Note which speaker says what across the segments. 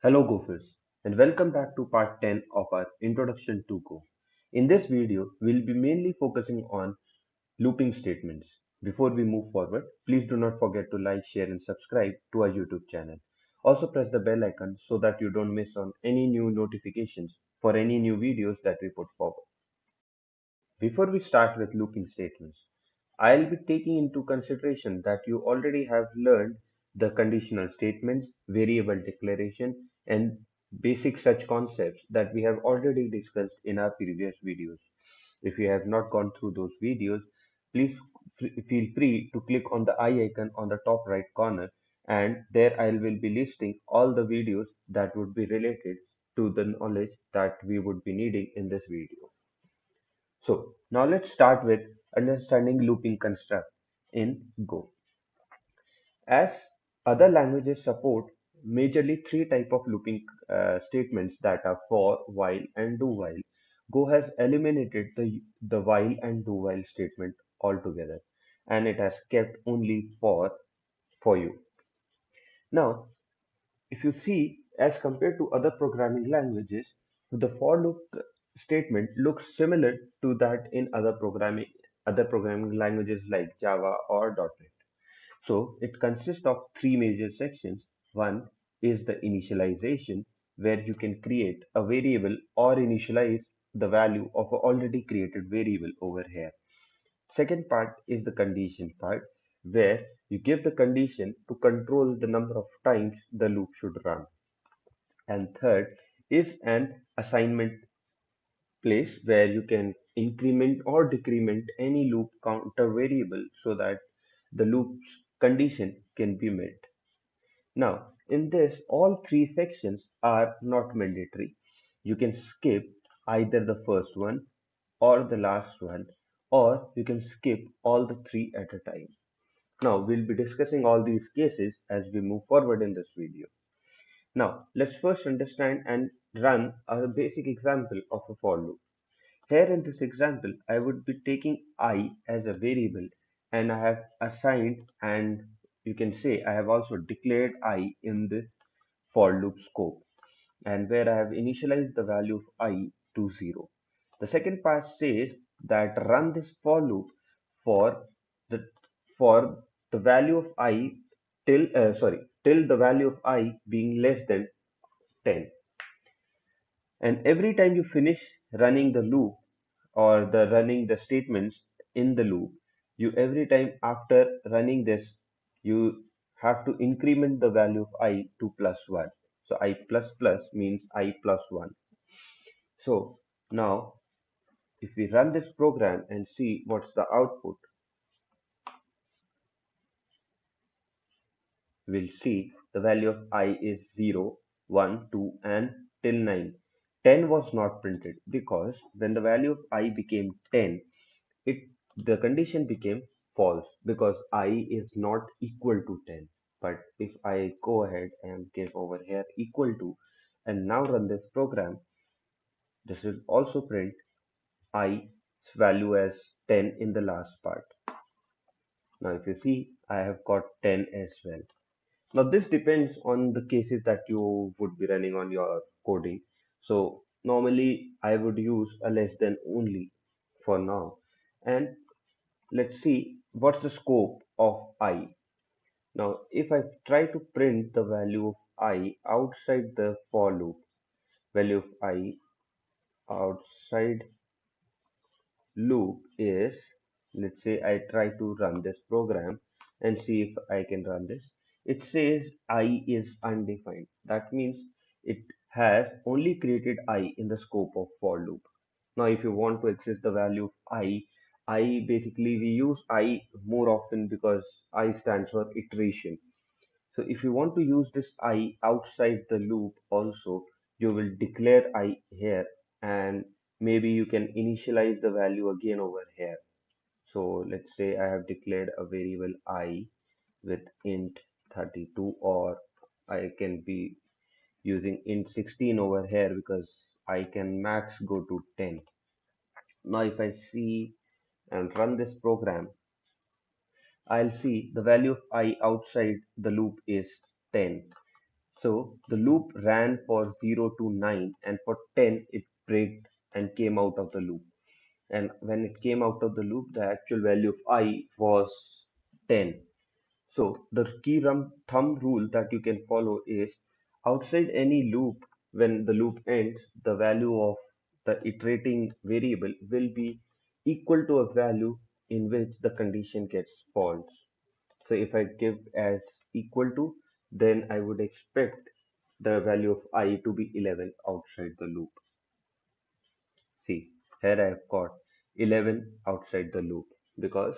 Speaker 1: Hello Gophers and welcome back to part 10 of our introduction to Go. In this video, we'll be mainly focusing on looping statements. Before we move forward, please do not forget to like, share and subscribe to our YouTube channel. Also press the bell icon so that you don't miss on any new notifications for any new videos that we put forward. Before we start with looping statements, I'll be taking into consideration that you already have learned the conditional statements, variable declaration, and basic such concepts that we have already discussed in our previous videos. If you have not gone through those videos, please feel free to click on the eye icon on the top right corner, and there I will be listing all the videos that would be related to the knowledge that we would be needing in this video. So now let's start with understanding looping construct in Go. As other languages support majorly three type of looping statements that are for, while and do while. Go has eliminated the while and do while statement altogether, and it has kept only for you. Now if you see, as compared to other programming languages, the for loop statement looks similar to that in other programming languages like Java or .NET. So it consists of three major sections. One is the initialization, where you can create a variable or initialize the value of a already created variable over here. Second part is the condition part, where you give the condition to control the number of times the loop should run. And third is an assignment place where you can increment or decrement any loop counter variable so that the loop's condition can be met. Now, in this, all three sections are not mandatory. You can skip either the first one or the last one, or you can skip all the three at a time. Now, we'll be discussing all these cases as we move forward in this video. Now, let's first understand and run a basic example of a for loop. Here in this example, I would be taking I as a variable, and I have assigned, and you can say I have also declared I in this for loop scope, and where I have initialized the value of I to 0. The second part says that run this for loop for the for the value of I till the value of I being less than 10. And every time you finish running the loop or the running the statements in the loop, you every time after running this, you have to increment the value of I to plus 1. So I plus plus means I plus 1. So now if we run this program and see what's the output, we'll see the value of I is 0, 1, 2 and till 9. 10 was not printed because when the value of I became 10, it the condition became false because I is not equal to 10. But if I go ahead and give over here equal to and now run this program, this will also print I's value as 10 in the last part. Now if you see, I have got 10 as well. Now this depends on the cases that you would be running on your coding. So normally I would use a less than only for now. And let's see what's the scope of I. Now if I try to print the value of I outside the for loop, value of I outside loop is, let's say I try to run this program and see if I can run this. It says I is undefined. That means it has only created I in the scope of for loop. Now if you want to access the value of I basically we use I more often because I stands for iteration. So if you want to use this I outside the loop also, you will declare I here, and maybe you can initialize the value again over here. So let's say I have declared a variable I with int 32, or I can be using int 16 over here because I can max go to 10. Now if I see and run this program, I'll see the value of I outside the loop is 10. So the loop ran for 0 to 9, and for 10 it braked and came out of the loop. And when it came out of the loop, the actual value of I was 10. So the thumb rule that you can follow is outside any loop, when the loop ends, the value of the iterating variable will be equal to a value in which the condition gets false. So if I give as equal to, then I would expect the value of I to be 11 outside the loop. See, here I have got 11 outside the loop because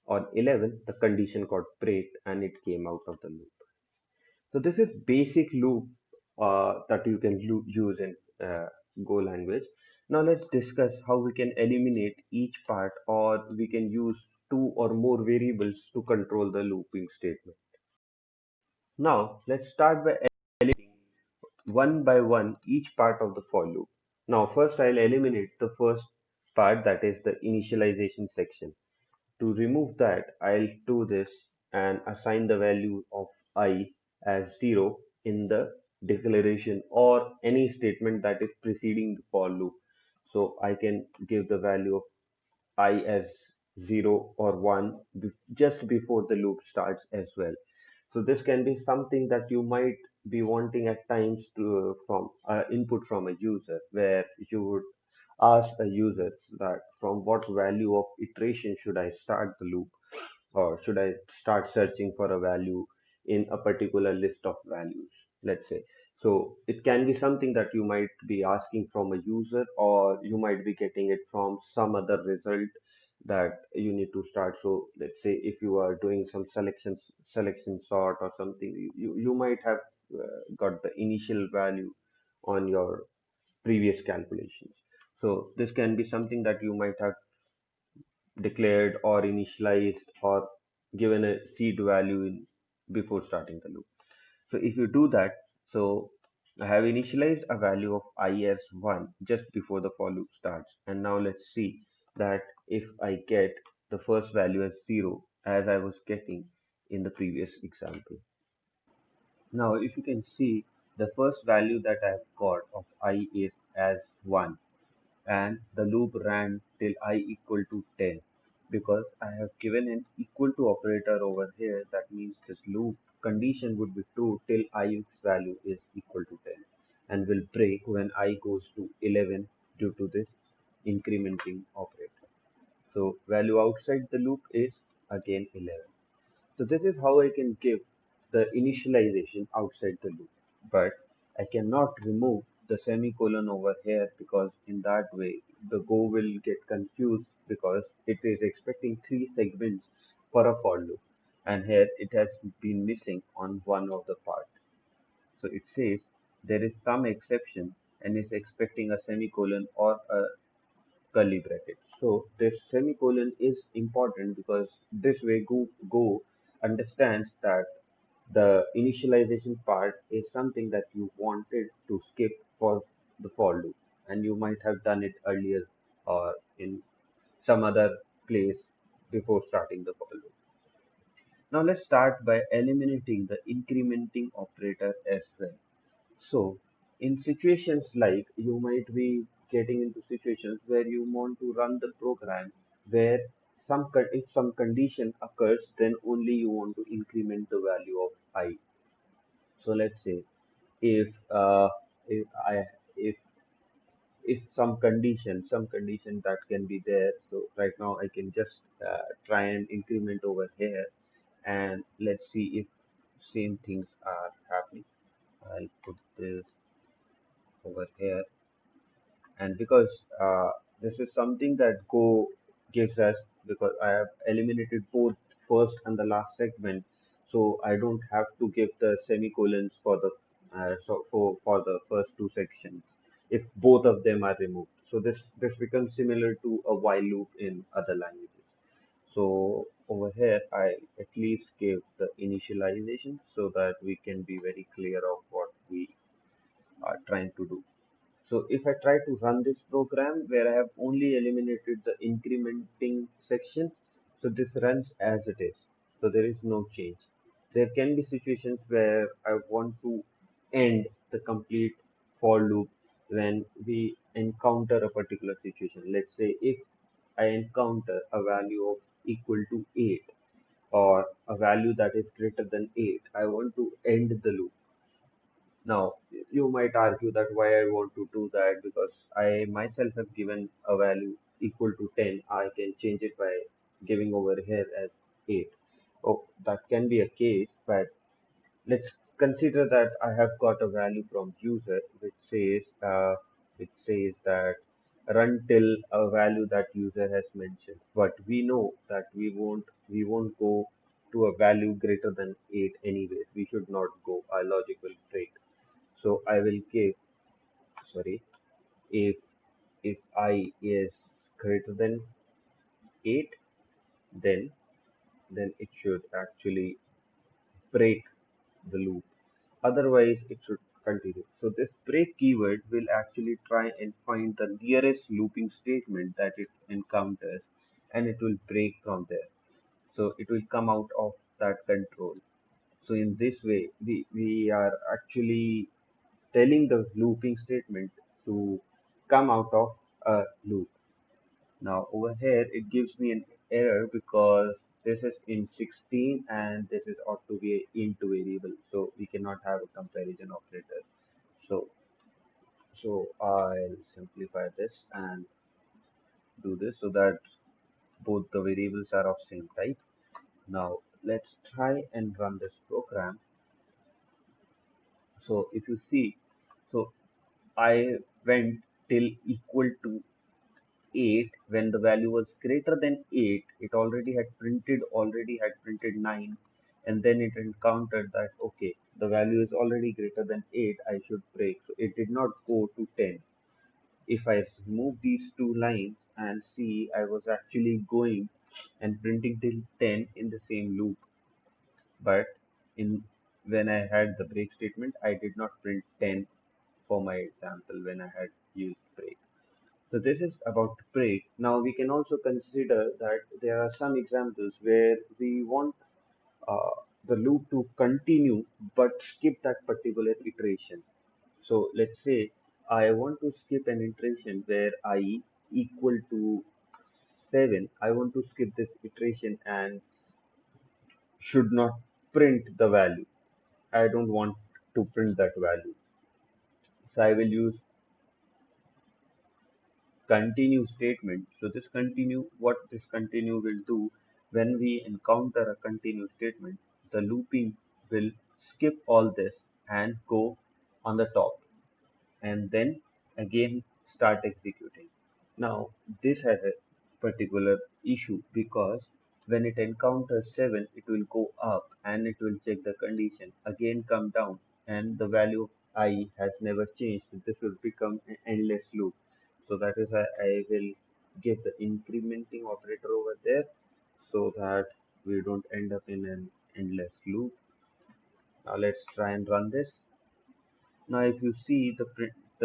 Speaker 1: on 11 the condition got break and it came out of the loop. So this is basic loop that you can use in Go language. Now let's discuss how we can eliminate each part, or we can use two or more variables to control the looping statement. Now let's start by eliminating one by one each part of the for loop. Now first I'll eliminate the first part, that is the initialization section. To remove that, I'll do this and assign the value of I as 0 in the declaration or any statement that is preceding the for loop. So I can give the value of I as 0 or 1 just before the loop starts as well. So this can be something that you might be wanting at times to from input from a user, where you would ask a user that from what value of iteration should I start the loop, or should I start searching for a value in a particular list of values, let's say. So it can be something that you might be asking from a user, or you might be getting it from some other result that you need to start. So let's say if you are doing some selection sort or something, you might have got the initial value on your previous calculations. So this can be something that you might have declared or initialized or given a seed value before starting the loop. So if you do that, so I have initialized a value of I as 1 just before the for loop starts. And now let's see that if I get the first value as 0 as I was getting in the previous example. Now if you can see, the first value that I've got of I is as 1, and the loop ran till I equal to 10, because I have given an equal to operator over here. That means this loop condition would be true till I's value is equal to 10, and will break when I goes to 11 due to this incrementing operator. So value outside the loop is again 11. So this is how I can give the initialization outside the loop. But I cannot remove the semicolon over here, because in that way the Go will get confused, because it is expecting three segments for a for loop, and here it has been missing on one of the parts. So it says there is some exception and is expecting a semicolon or a curly bracket. So this semicolon is important, because this way Go understands that the initialization part is something that you wanted to skip for the for loop, and you might have done it earlier or in some other place before starting the for loop. Now let's start by eliminating the incrementing operator as well. So, in situations like, you might be getting into situations where you want to run the program where if some condition occurs, then only you want to increment the value of I. So let's say if if I if some condition that can be there. So right now I can just try and increment over here, and let's see if same things are happening. I'll put this over here, and because this is something that Go gives us, because I have eliminated both first and the last segment, so I don't have to give the semicolons for the for the first two sections if both of them are removed. So this becomes similar to a while loop in other languages. So over here I at least give the initialization so that we can be very clear of what we are trying to do. So if I try to run this program where I have only eliminated the incrementing section, so this runs as it is. So there is no change. There can be situations where I want to end the complete for loop when we encounter a particular situation. Let's say if I encounter a value of equal to 8 or a value that is greater than 8, I want to end the loop. Now, you might argue that why I want to do that, because I myself have given a value equal to 10. I can change it by giving over here as 8. Oh, that can be a case, but let's consider that I have got a value from user which says that run till a value that user has mentioned. But we know that we won't go to a value greater than 8 anyways. We should not go. Our logic will break. So I will give, sorry, if I is greater than 8, then it should actually break the loop. Otherwise, it should continue. So this break keyword will actually try and find the nearest looping statement that it encounters, and it will break from there. So it will come out of that control. So in this way, we are actually telling the looping statement to come out of a loop. Now over here it gives me an error because this is in 16 and this is ought to be a int variable, so we cannot have a comparison operator. So I'll simplify this and do this so that both the variables are of same type. Now let's try and run this program. So if you see, so I went till equal to 8. When the value was greater than 8, it already had printed 9, and then it encountered that okay, the value is already greater than 8, I should break. So it did not go to 10. If I remove these two lines and see, I was actually going and printing till 10 in the same loop, but in when I had the break statement, I did not print 10 for my example when I had used break. So this is about break. Now we can also consider that there are some examples where we want uh, the loop to continue but skip that particular iteration. So let's say I want to skip an iteration where I equal to 7. I want to skip this iteration and should not print the value. I don't want to print that value. So I will use continue statement. So what this continue will do, when we encounter a continue statement, the looping will skip all this and go on the top, and then again start executing. Now, this has a particular issue because when it encounters 7, it will go up and it will check the condition, again come down, and the value of I has never changed. So this will become an endless loop. So that is why I will give the incrementing operator over there so that we don't end up in an endless loop. Now let's try and run this. Now, if you see the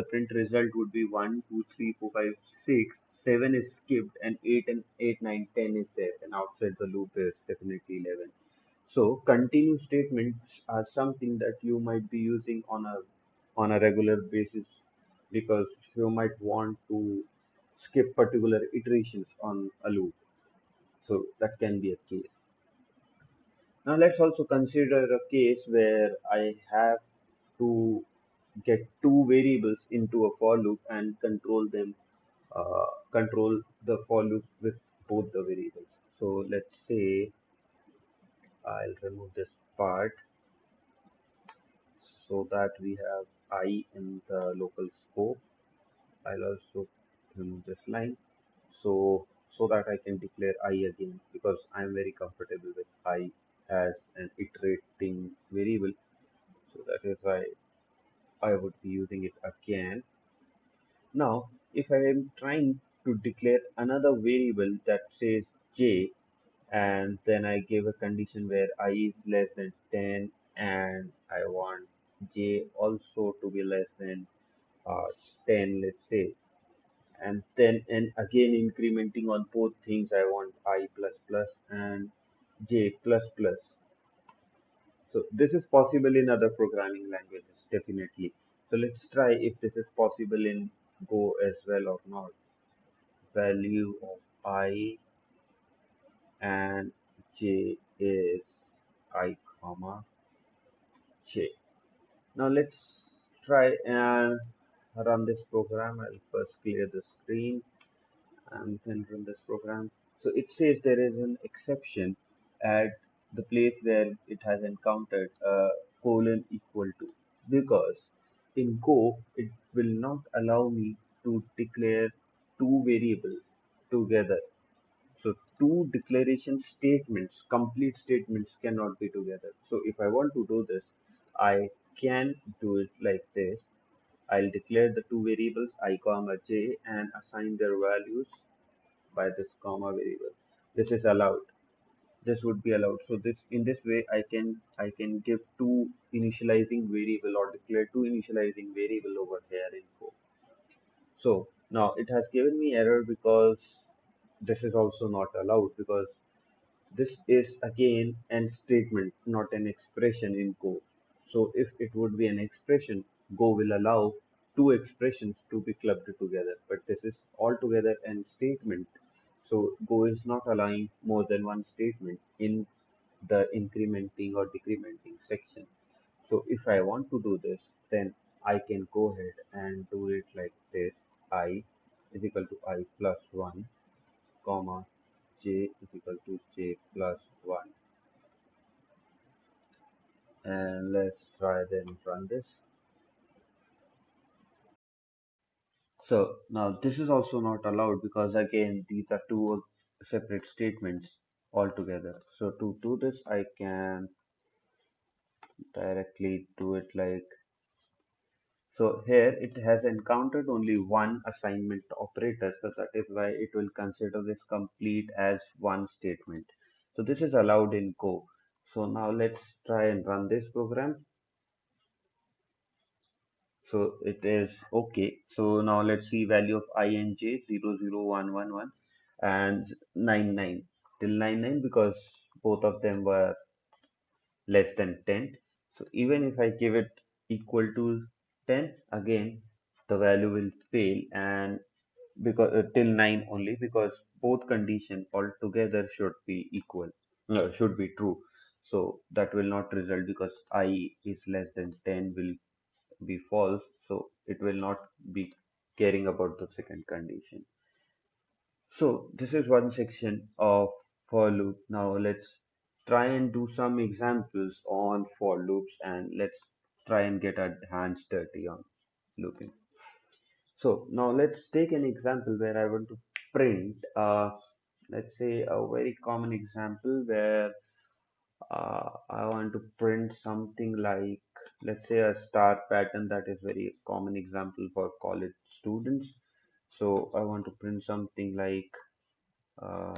Speaker 1: print result would be 1, 2, 3, 4, 5, 6, 7 is skipped, and 8 and 8, 9, 10 is there, and outside the loop is definitely 11. So continue statements are something that you might be using on a regular basis because you might want to skip particular iterations on a loop. So that can be a case. Now let's also consider a case where I have to get two variables into a for loop and control the for loop with both the variables. So let's say I'll remove this part so that we have I in the local scope. I'll also remove this line so that I can declare I again because I'm very comfortable with I as an iterating variable. So that is why I would be using it again. Now, if I am trying to declare another variable that says j, and then I give a condition where I is less than 10 and I want j also to be less than uh, 10, let's say, and again incrementing on both things, I want I plus plus and j plus plus. So this is possible in other programming languages. definitely. So let's try if this is possible in Go as well or not. Value of I and j is I comma j. Now let's try and run this program. I'll first clear the screen and then run this program. So it says there is an exception at the place where it has encountered a colon equal to, because in Go it will not allow me to declare two variables together. So two declaration statements, complete statements cannot be together. So if I want to do this, I can do it like this. I'll declare the two variables I comma j and assign their values by this comma variable. This is allowed. This would be allowed. So this in this way I can give two initializing variable or declare two initializing variable over here in code. So now it has given me error because this is also not allowed, because this is again an statement, not an expression in Go. So if it would be an expression, Go will allow two expressions to be clubbed together. But this is altogether an statement. So Go is not allowing more than one statement in the incrementing or decrementing section. So if I want to do this, then I can go ahead and do it like this. I is equal to I plus 1, comma j is equal to j plus 1, and let's try then run this. So now this is also not allowed, because again these are two separate statements altogether. So to do this I can directly do it like so. Here it has encountered only one assignment operator, so that is why it will consider this complete as one statement. So this is allowed in Go. So now let's try and run this program. So it is okay. So now let's see value of I and j 00111 and 99 till 99, because both of them were less than 10. So even if I give it equal to 10, again the value will fail, and because till 9 only, because both condition altogether should be equal, no, should be true. So that will not result, because I is less than 10 will be false, so it will not be caring about the second condition. So this is one section of for loop. Now let's try and do some examples on for loops, and let's try and get our hands dirty on looping. So now let's take an example where I want to print let's say a very common example where I want to print something like, let's say, a star pattern. That is very common example for college students. So I want to print something uh,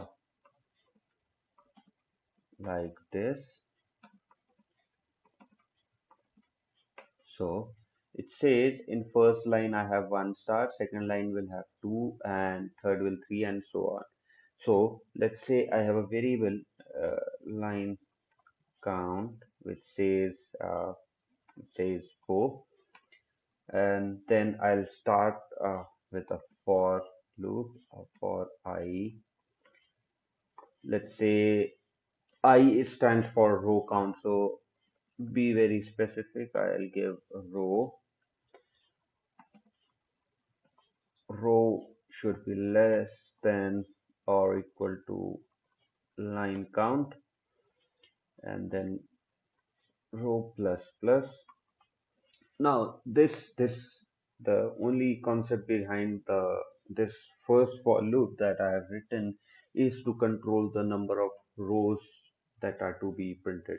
Speaker 1: like this. So it says in first line I have one star, second line will have two, and third will three, and so on. So let's say I have a variable line count which uh, says 4, and then I'll start with a for loop for I. Let's say I stands for row count, so be very specific. I'll give a row should be less than or equal to line count, and then row plus plus. Now this the only concept behind the this first for loop that I have written is to control the number of rows that are to be printed.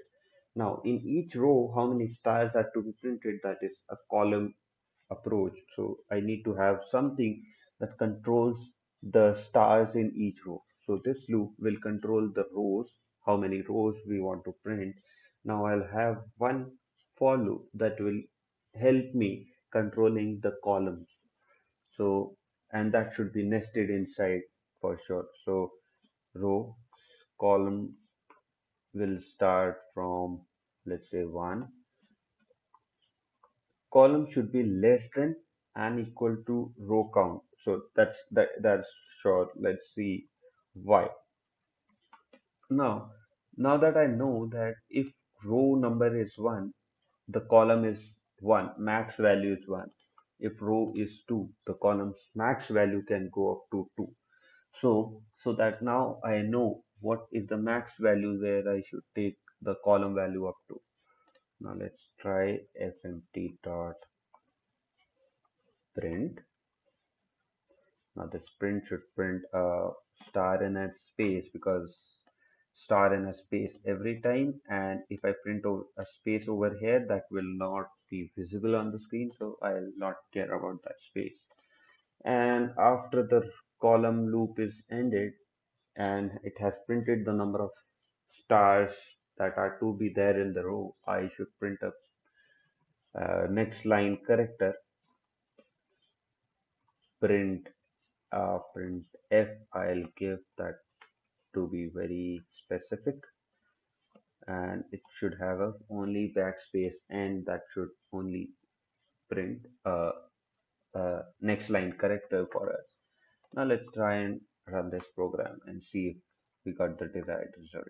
Speaker 1: Now in each row, how many stars are to be printed, that is a column approach. So I need to have something that controls the stars in each row. So this loop will control the rows, how many rows we want to print. Now I'll have one for loop that will help me controlling the columns. So, and that should be nested inside for sure. So row column will start from, let's say, 1, column should be less than and equal to row count. So that's sure. Let's see why. Now, now that I know that if row number is 1, the column is 1, max value is 1. If row is 2, the column's max value can go up to 2. So that now I know what is the max value where I should take the column value up to. Now let's try fmt dot print. Now this print should print a star in a space because star in a space every time, and if I print a space over here, that will not be visible on the screen, so I'll not care about that space. And after the column loop is ended and it has printed the number of stars that are to be there in the row, I should print a next line character, print print f. I'll give that to be very specific, and it should have a only backspace, and that should only print a next line character for us. Now let's try and run this program and see if we got the desired result.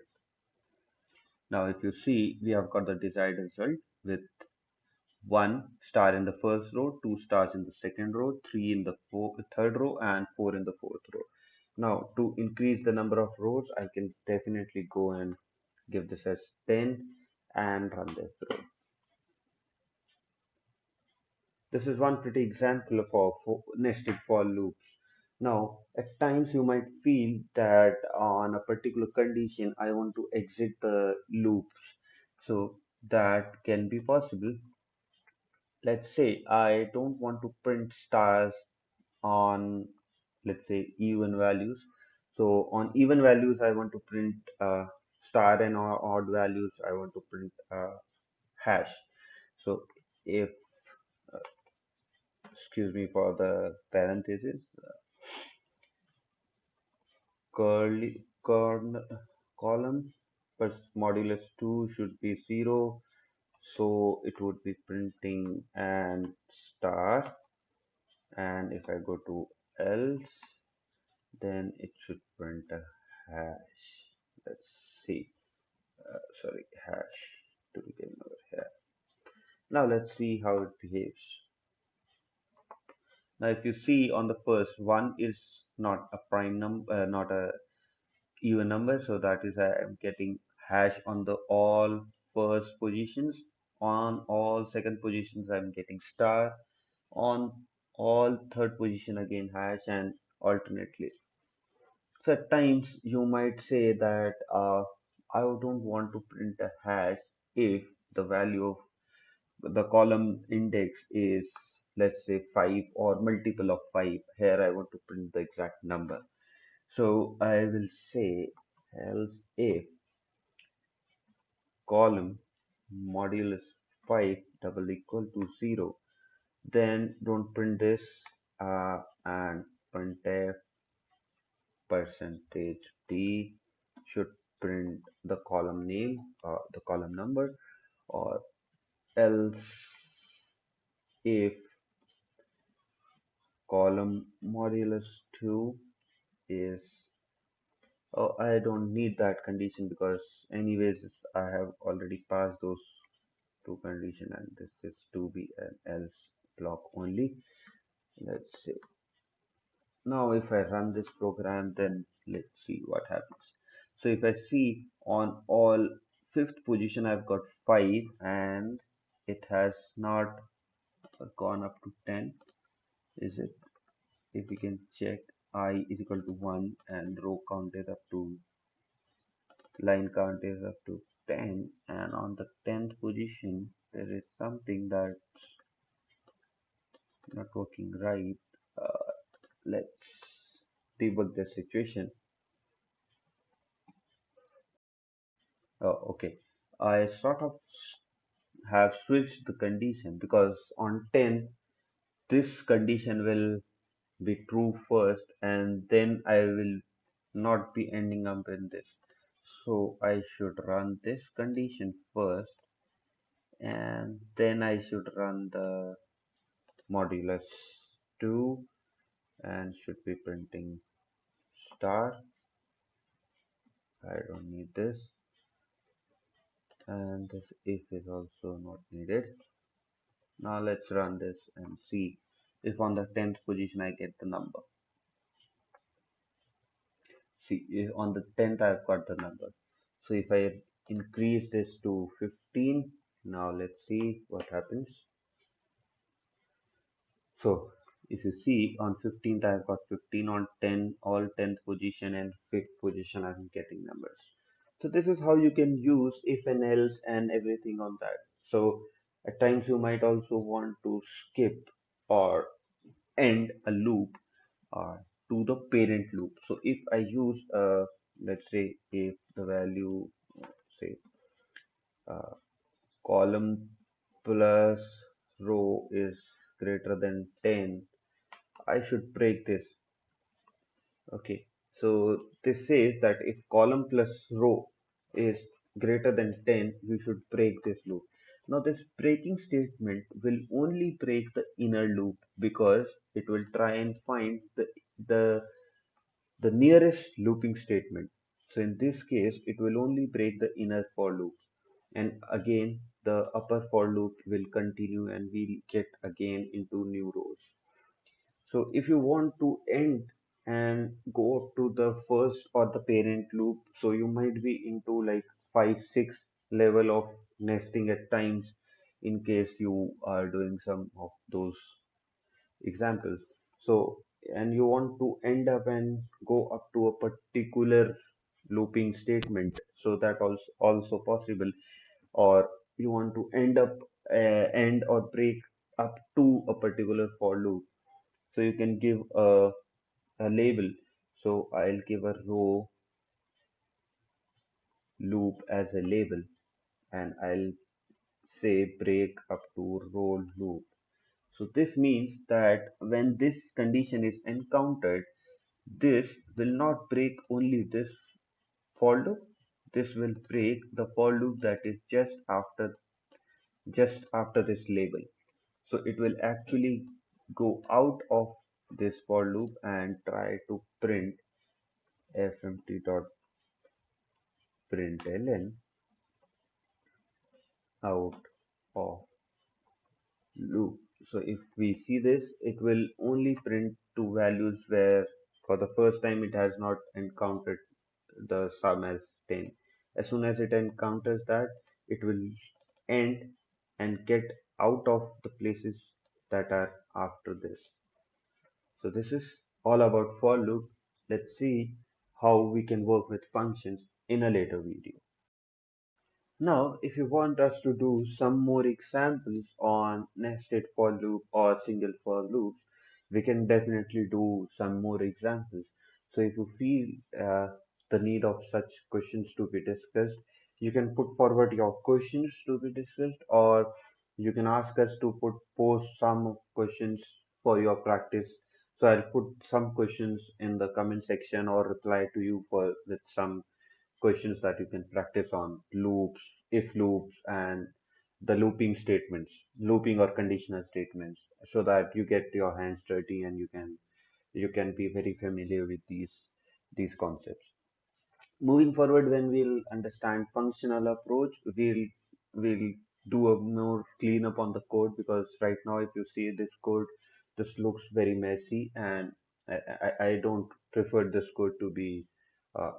Speaker 1: Now if you see, we have got the desired result with 1 star in the first row, 2 stars in the second row, 3 in the third row, and 4 in the fourth row. Now to increase the number of rows, I can definitely go and give this as 10 and run this row. This is one pretty example of nested for loops. Now, at times you might feel that on a particular condition, I want to exit the loops. So that can be possible. Let's say I don't want to print stars on, let's say, even values. So on even values, I want to print star, and on odd values, I want to print hash. So if, excuse me for the parenthesis, curly column plus modulus 2 should be 0, so it would be printing and star, and if I go to else, then it should print a hash. Let's see, sorry, hash to begin over here. Now let's see how it behaves. Now if you see on the first one is not a prime number, not a even number, so that is I am getting hash on the all first positions. On all second positions I'm getting star. On all third position again hash, and alternately. So at times you might say that I don't want to print a hash if the value of the column index is, let's say, 5 or multiple of 5. Here I want to print the exact number. So I will say else if column modulus 5 double equal to 0, then don't print this, and printf percentage d should print the column name, the column number, or else if column modulus 2 is, oh, I don't need that condition because anyways I have already passed those two condition, and this is to be an else block only. Let's see. Now if I run this program, then let's see what happens. So if I see on all fifth position I've got 5, and it has not gone up to 10, is it? If we can check, I is equal to 1 and row count is up to, line count is up to 10, and on the 10th position there is something that's not working right. Let's debug the situation. Okay, I sort of have switched the condition because on 10 this condition will be true first, and then I will not be ending up in this. So I should run this condition first, and then I should run the modulus 2 and should be printing star. I don't need this, and this if is also not needed. Now let's run this and see if on the 10th position I get the number. See, if on the 10th I've got the number. So if I increase this to 15, now let's see what happens. So if you see on 15th I've got 15, on 10 all 10th position and 5th position I'm getting numbers. So this is how you can use if and else and everything on that. So at times you might also want to skip or end a loop uh, to the parent loop. So if I use let's say if the value say uh, column plus row is greater than 10, I should break this. Okay, so this says that if column plus row is greater than 10, we should break this loop. Now this breaking statement will only break the inner loop because it will try and find the the nearest looping statement. So in this case, it will only break the inner for loop. And again, the upper for loop will continue and we'll get again into new rows. So if you want to end and go up to the first or the parent loop, so you might be into like 5, 6 level of nesting at times in case you are doing some of those examples. So, and you want to end up and go up to a particular looping statement, so that also possible. Or you want to end or break up to a particular for loop. So you can give a label. So I'll give a row loop as a label, and I'll say break up to row loop. So this means that when this condition is encountered, this will not break only this for loop. This will break the for loop that is just after this label. So it will actually go out of this for loop and try to print fmt.println out of loop. So if we see this, it will only print two values where for the first time it has not encountered the sum as 10. As soon as it encounters that, it will end and get out of the places that are after this. So this is all about for loop. Let's see how we can work with functions in a later video. Now, if you want us to do some more examples on nested for loop or single for loops, we can definitely do some more examples. So if you feel the need of such questions to be discussed, you can put forward your questions to be discussed, or you can ask us to post some questions for your practice. So I'll put some questions in the comment section or reply to you for with some questions that you can practice on loops, if loops, and the looping statements, looping or conditional statements, so that you get your hands dirty and you can be very familiar with these concepts. Moving forward, when we'll understand functional approach, we'll do a more cleanup on the code, because right now if you see this code, this looks very messy, and I don't prefer this code to be uh,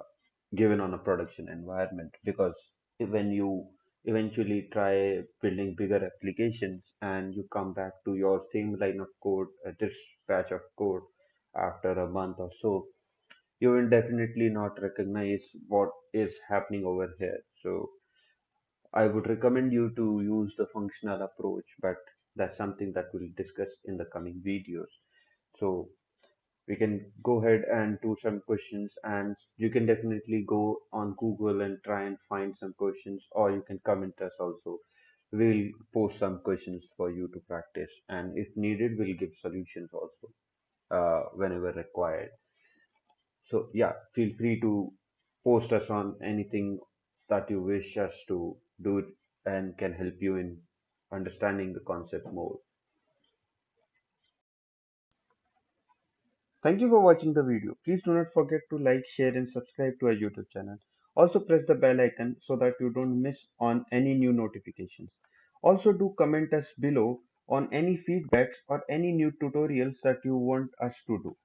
Speaker 1: given on a production environment, because when you eventually try building bigger applications and you come back to your same line of code, this patch of code after a month or so, you will definitely not recognize what is happening over here. So I would recommend you to use the functional approach, but that's something that we'll discuss in the coming videos. So we can go ahead and do some questions, and you can definitely go on Google and try and find some questions, or you can comment us also. We'll post some questions for you to practice, and if needed, we'll give solutions also whenever required. So yeah, feel free to post us on anything that you wish us to do and can help you in understanding the concept more. Thank you for watching the video. Please do not forget to like, share and subscribe to our YouTube channel. Also press the bell icon so that you don't miss on any new notifications. Also do comment us below on any feedbacks or any new tutorials that you want us to do.